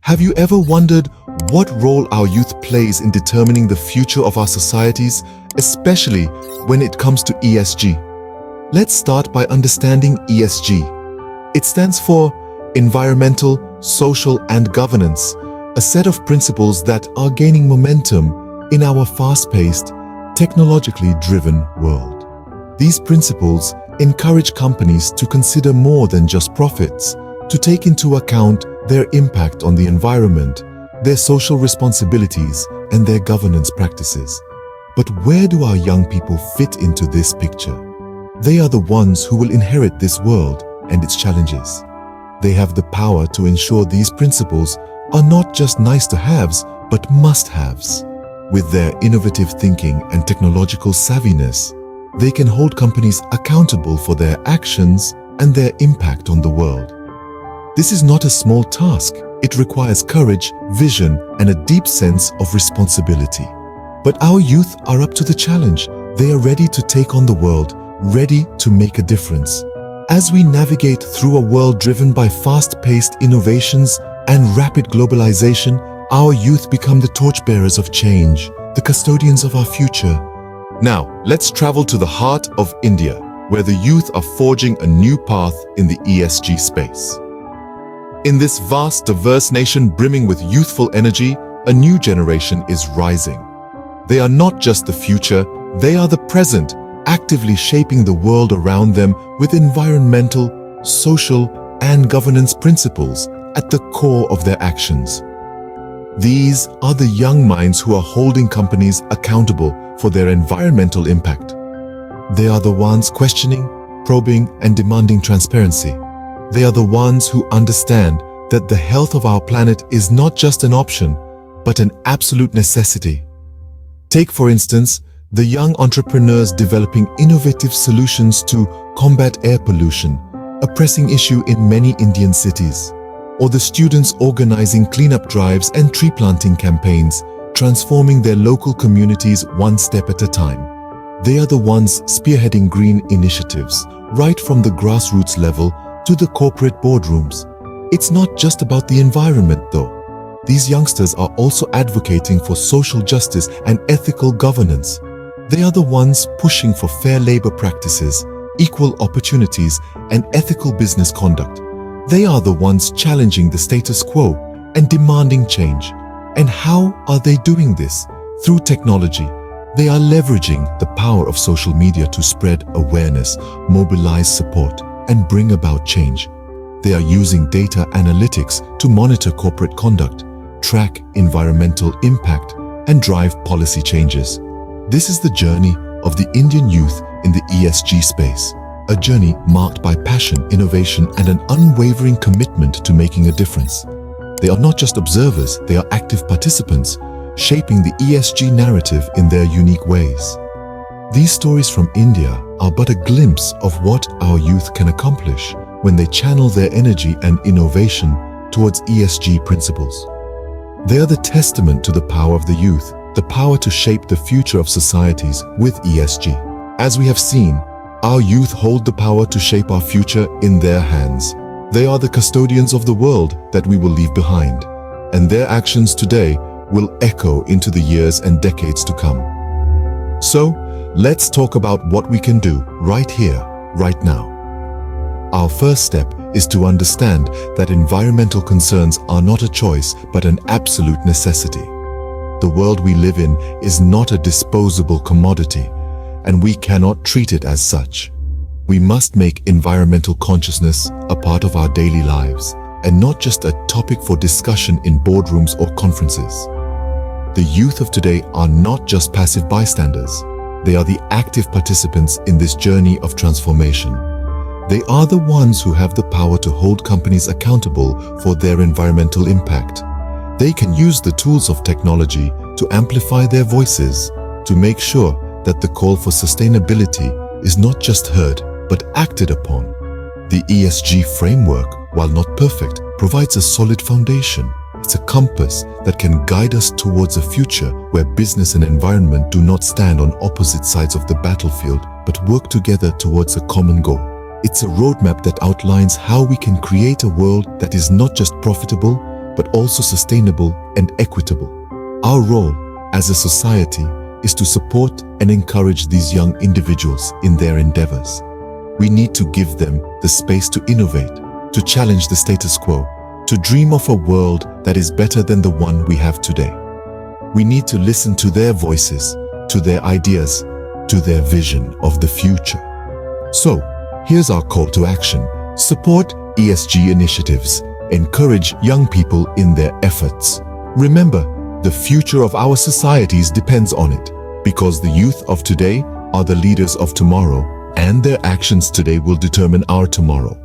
Have you ever wondered what role our youth plays in determining the future of our societies, especially when it comes to ESG? Let's start by understanding ESG. It stands for Environmental, Social and Governance, a set of principles that are gaining momentum in our fast-paced, technologically driven world. These principles encourage companies to consider more than just profits, to take into account their impact on the environment, their social responsibilities, and their governance practices. But where do our young people fit into this picture? They are the ones who will inherit this world and its challenges. They have the power to ensure these principles are not just nice-to-haves, but must-haves. With their innovative thinking and technological savviness, they can hold companies accountable for their actions and their impact on the world. This is not a small task. It requires courage, vision, and a deep sense of responsibility. But our youth are up to the challenge. They are ready to take on the world, ready to make a difference. As we navigate through a world driven by fast-paced innovations and rapid globalization, our youth become the torchbearers of change, the custodians of our future. Now, let's travel to the heart of India, where the youth are forging a new path in the ESG space. In this vast, diverse nation brimming with youthful energy, a new generation is rising. They are not just the future, they are the present, actively shaping the world around them with environmental, social, and governance principles at the core of their actions. These are the young minds who are holding companies accountable for their environmental impact. They are the ones questioning, probing, and demanding transparency. They are the ones who understand that the health of our planet is not just an option, but an absolute necessity. Take, for instance, the young entrepreneurs developing innovative solutions to combat air pollution, a pressing issue in many Indian cities, or the students organizing cleanup drives and tree planting campaigns, transforming their local communities one step at a time. They are the ones spearheading green initiatives, right from the grassroots level to the corporate boardrooms. It's not just about the environment, though. These youngsters are also advocating for social justice and ethical governance. They are the ones pushing for fair labor practices, equal opportunities, and ethical business conduct. They are the ones challenging the status quo and demanding change. And how are they doing this? Through technology. They are leveraging the power of social media to spread awareness, mobilize support, and bring about change. They are using data analytics to monitor corporate conduct, track environmental impact, and drive policy changes. This is the journey of the Indian youth in the ESG space, a journey marked by passion, innovation, and an unwavering commitment to making a difference. They are not just observers, they are active participants, shaping the ESG narrative in their unique ways. These stories from India are but a glimpse of what our youth can accomplish when they channel their energy and innovation towards ESG principles. They are the testament to the power of the youth, the power to shape the future of societies with ESG. As we have seen, our youth hold the power to shape our future in their hands. They are the custodians of the world that we will leave behind, and their actions today will echo into the years and decades to come. So, let's talk about what we can do right here, right now. Our first step is to understand that environmental concerns are not a choice, but an absolute necessity. The world we live in is not a disposable commodity, and we cannot treat it as such. We must make environmental consciousness a part of our daily lives, and not just a topic for discussion in boardrooms or conferences. The youth of today are not just passive bystanders. They are the active participants in this journey of transformation. They are the ones who have the power to hold companies accountable for their environmental impact. They can use the tools of technology to amplify their voices, to make sure that the call for sustainability is not just heard, but acted upon. The ESG framework, while not perfect, provides a solid foundation. It's a compass that can guide us towards a future where business and environment do not stand on opposite sides of the battlefield, but work together towards a common goal. It's a roadmap that outlines how we can create a world that is not just profitable, but also sustainable and equitable. Our role as a society is to support and encourage these young individuals in their endeavors. We need to give them the space to innovate, to challenge the status quo, to dream of a world that is better than the one we have today. We need to listen to their voices, to their ideas, to their vision of the future. So, here's our call to action. Support ESG initiatives. Encourage young people in their efforts. Remember, the future of our societies depends on it, because the youth of today are the leaders of tomorrow, and their actions today will determine our tomorrow.